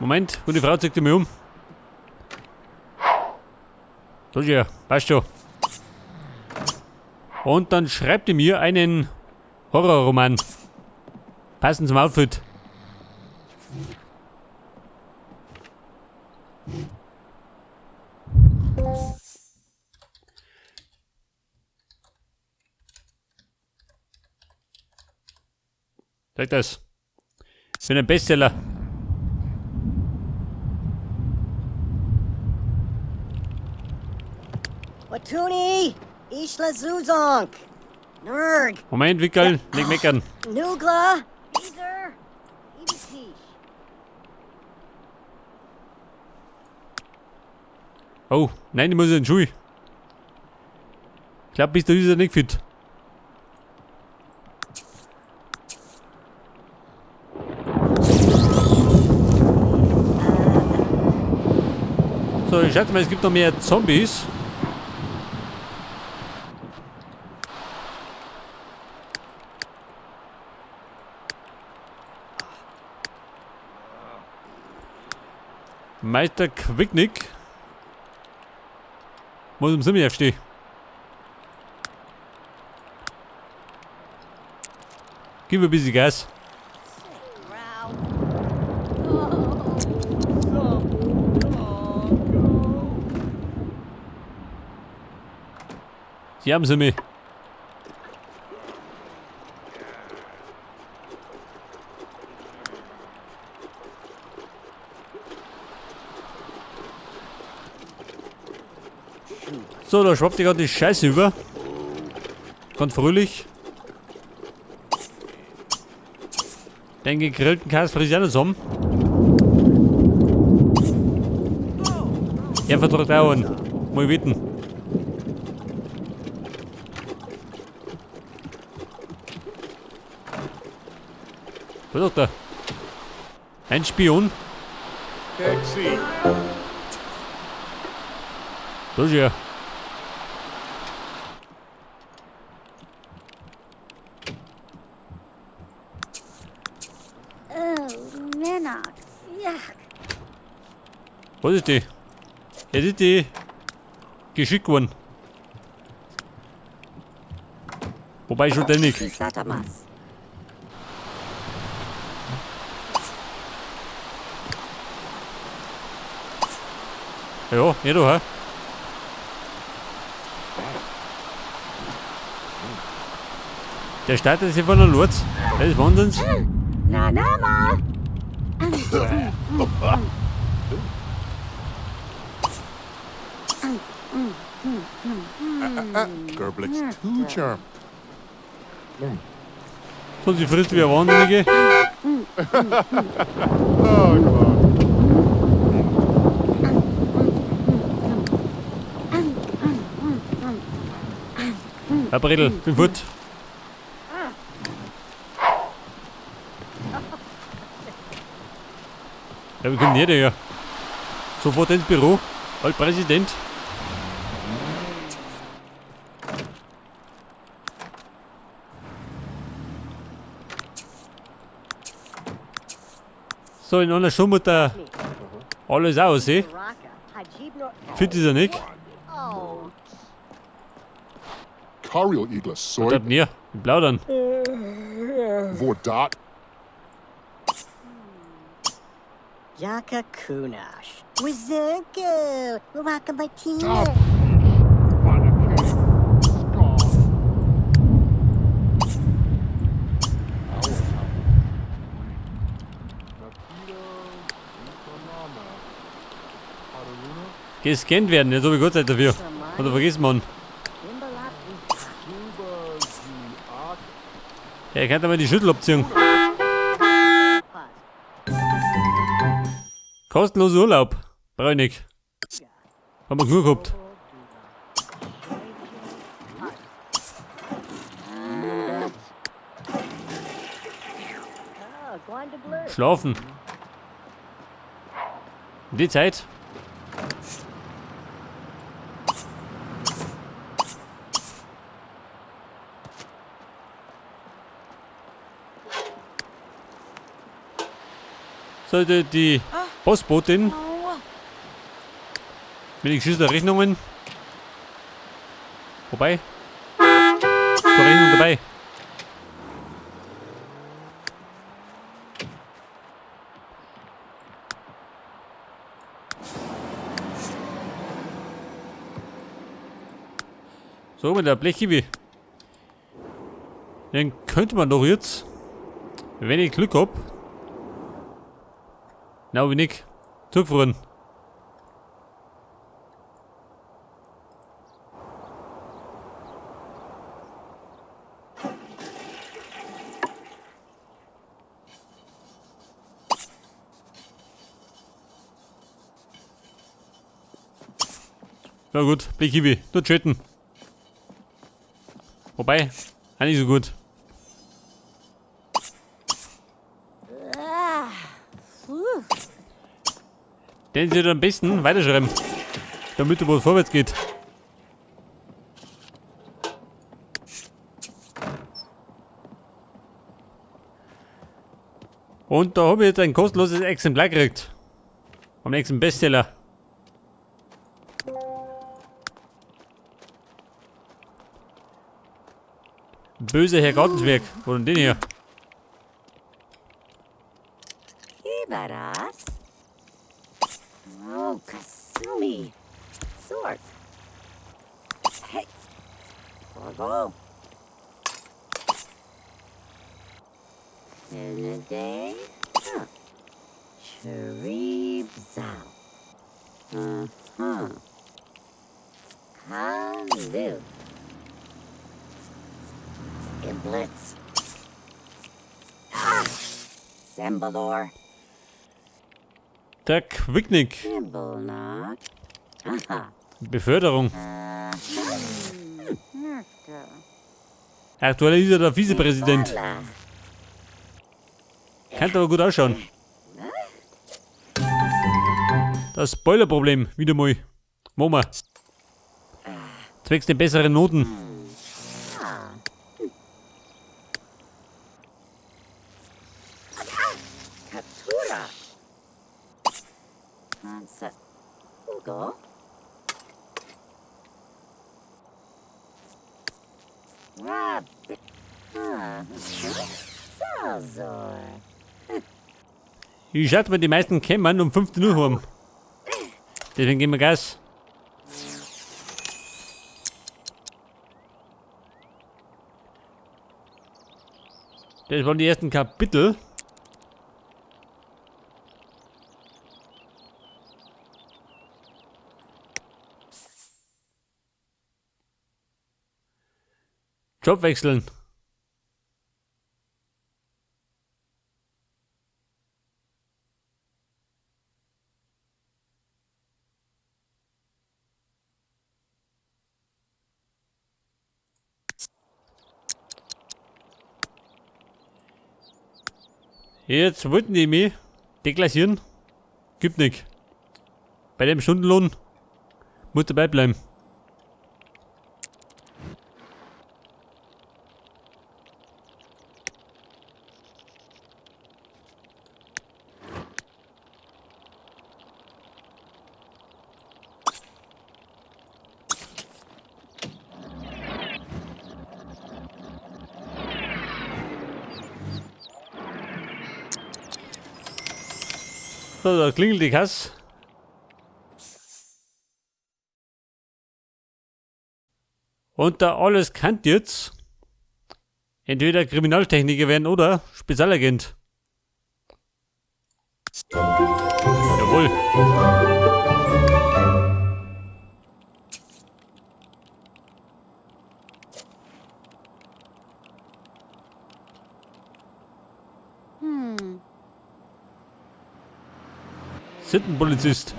Moment, und die Frau zieht mich um. So, ja, passt schon. Und dann schreibt ihr mir einen Horrorroman. Passend zum Outfit. Sag das. Für einen Bestseller. Watuni! Ishla Zuzonk! Nurg! Moment, Wickel, nicht meckern. Nugla! Eager! Ibitish! Oh, nein, ich muss in den Schuh. Ich glaube, bis da ist er nicht fit. So, schaut mal, es gibt noch mehr Zombies. Meister Quicknick. Muss im Simmi stehen. Gib mir ein bisschen Gas. Sie haben sie mich. So, da schwappt gerade die Scheiße über. Ganz fröhlich. Den gegrillten Käse friss ich auch noch zusammen. Er vertraut auch an. Mal wetten. Was sagt er? Ein Spion? Taxi. So ist er. Oh, Menard! Yuck! Was ist die? Es ist die geschickt worden. Wobei schon der nicht. Satamas! Ja, ja du, hä? Der startet sich von der Lurz. Das ist Wahnsinns. Na, ma! Gerblix too charm. So, sie frisst wie eine Wahnsinnige. Oh, God. Herr Bredel, bin fort. Ja, wie kommt der her? Sofort ins Büro. Alt Präsident. So, in einer Stunde muss da alles aussehen. Fit ist er nicht. Oh, Kariel Igla Was soy hat mir? Wir plaudern. Vordat. Jaka Kunash. Wazunko! Rakabatina! Stop. Gescannt werden, jetzt habe ich Gott sei Dank dafür. Oder vergiss man. Ja, ich kann mal die Schüttel abziehen. Kostenloser Urlaub. Bräunig. Haben wir genug gehabt. Schlafen. In die Zeit. Sollte die Postbotin. Mit den geschissenen Rechnungen. Wobei. Ist eine Rechnung dabei. So, mit der Blechkiwi. Dann könnte man doch jetzt, wenn ich Glück hab, na wenig, zurückfahren. Na gut, Blechkiwi, nur chatten. Wobei, auch nicht so gut. Den Sie am besten weiterschreiben, damit er wohl vorwärts geht. Und da habe ich jetzt ein kostenloses Exemplar gekriegt. Am nächsten Bestseller. Böse Herr Gartenswerk. Wo denn den hier? Ibaras. Oh, Kasumi. Sword. Hey. Borgo. In a day. Huh. Cheribzal. Kalu. Giblets. Ah! Sembalor. Der Quicknick. Gimblenog. Aha. Beförderung. Aktuell ist er der Vizepräsident. Kann aber gut ausschauen. Das Spoilerproblem, wieder mal. Mama. Zwecks den besseren Noten. Katura. Hansa. Ugo. Rabbit. Salzor. Ich schaut, wenn die meisten kämen um 15 Uhr haben. Deswegen gehen wir Gas. Das waren die ersten Kapitel. Job wechseln. Jetzt wollten die mich deklassieren. Gibt nicht. Bei dem Stundenlohn muss dabei bleiben. So, da klingelt die Kasse. Und da alles kann jetzt entweder Kriminaltechniker werden oder Spezialagent. Jawohl. Sittenpolizist.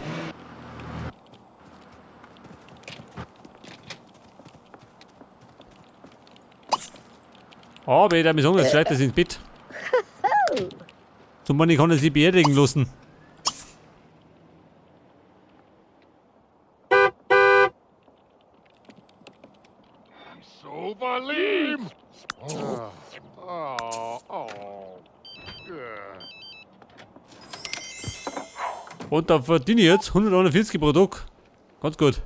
Aber der besonders schreit das ins Bett. Zum Beispiel kann er sich beerdigen lassen. So Valim! Oh. Yeah. Und da verdiene ich jetzt 141 pro Tag. Ganz gut.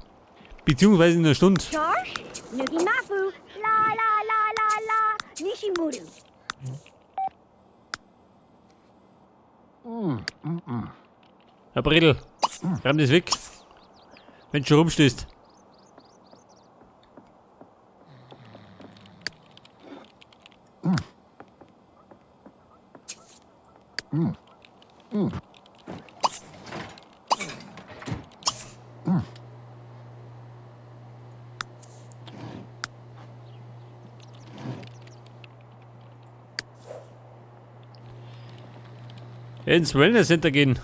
Beziehungsweise in einer Stunde. Josh, Nugimafu, la la la la la, Nishimuru. Herr Bredel, räum das weg. Wenn du schon rumstehst. Ins Wellness Center gehen.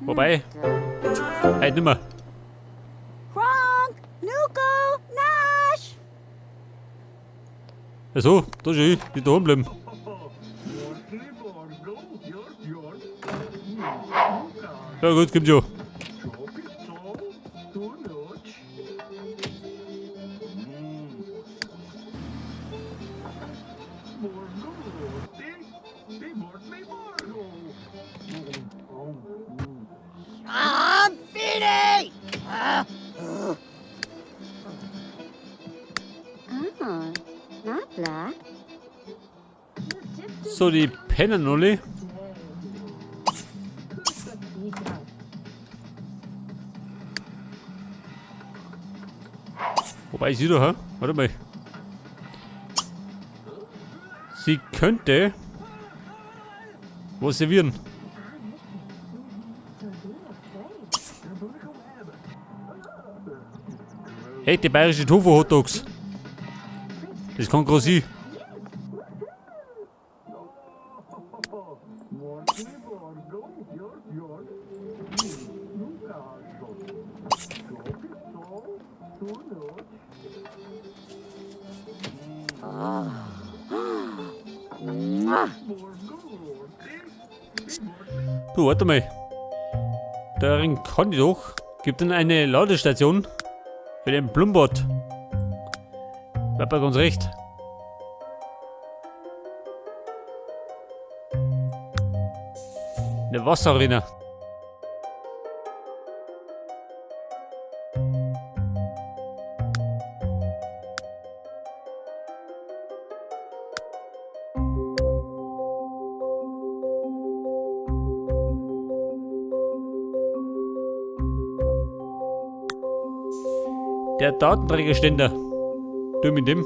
Wobei, halt nimmer. Kronk, Nuko, Nash. Achso, da ist ich, die daheim bleiben. Ja gut, kommt schon. Ah, Bini! Ah, Nabla. So, die pennen alle. Wobei ich sie da, ha? Warte mal. Sie könnte was servieren. Hey, die bayerische Tofu-Hotdogs. Das kann groß sein. Du, warte mal. Darin kann ich doch. Gibt denn eine Ladestation für den Plumbot? War bei ganz recht. Eine Wasserarena. Der Datenträgerständer. Du mit dem.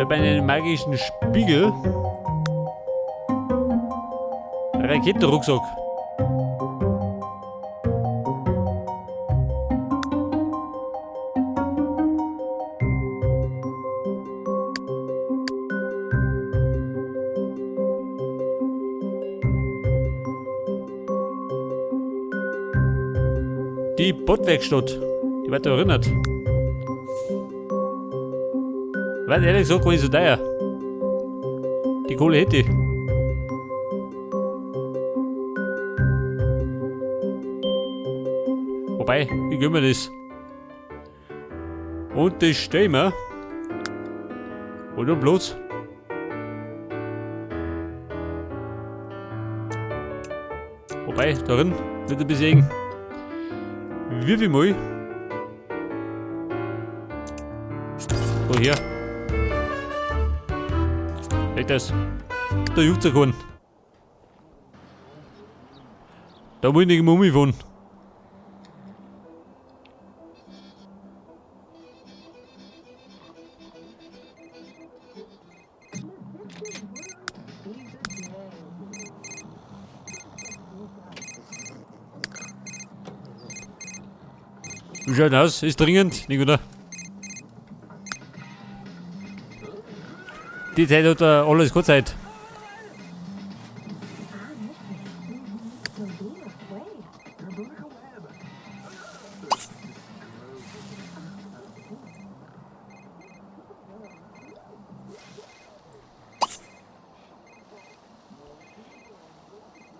Bei einem magischen Spiegel. Raketenrucksack. Die Bootwerkstatt. Die wird erinnert. Weil ehrlich gesagt war ich so teuer. Die Kohle hätte ich. Wobei, wie gehen wir das? Und das stehen wir. Oder bloß. Wobei, darin wird ein bisschen eng. Wie viel mal? So, hier. Leg das. Da juckt's ja keinen. Da muss ich nicht mehr umfahren. Wie schaut aus? Ist dringend, nicht oder? Die Zeit hat alles keine Zeit.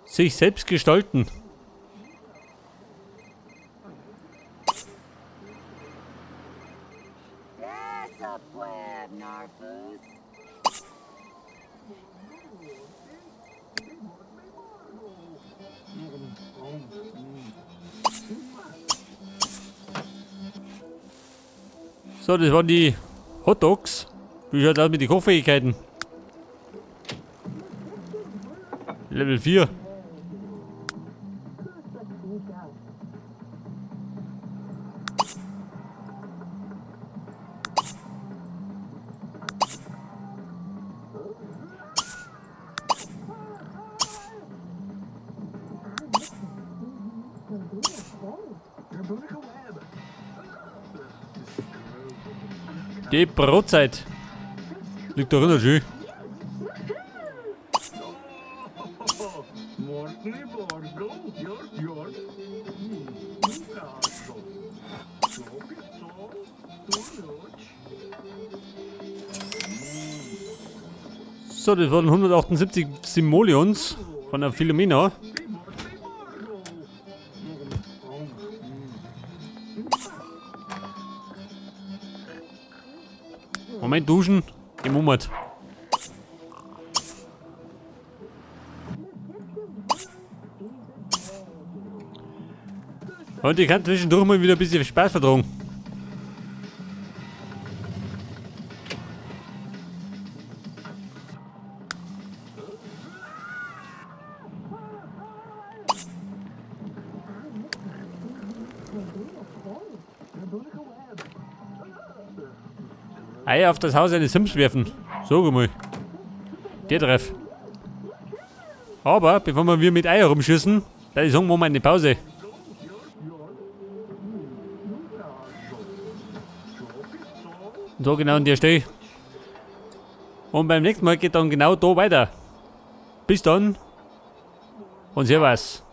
Sich selbst gestalten. So, das waren die Hot Dogs. Wie schaut aus mit den Kochfähigkeiten? Level 4. Die Brotzeit. Liegt da drinnen schön. So, das waren 178 Simoleons von der Philomena. Moment, duschen. Im Moment. Und ich kann zwischendurch mal wieder ein bisschen Spaß vertragen. Eier auf das Haus eines Sims werfen. So mal. Der Treff. Aber bevor wir mit Eier rumschießen, da ich sagen, machen wir eine Pause. So genau an der Stelle. Und beim nächsten Mal geht dann genau da weiter. Bis dann und Servus.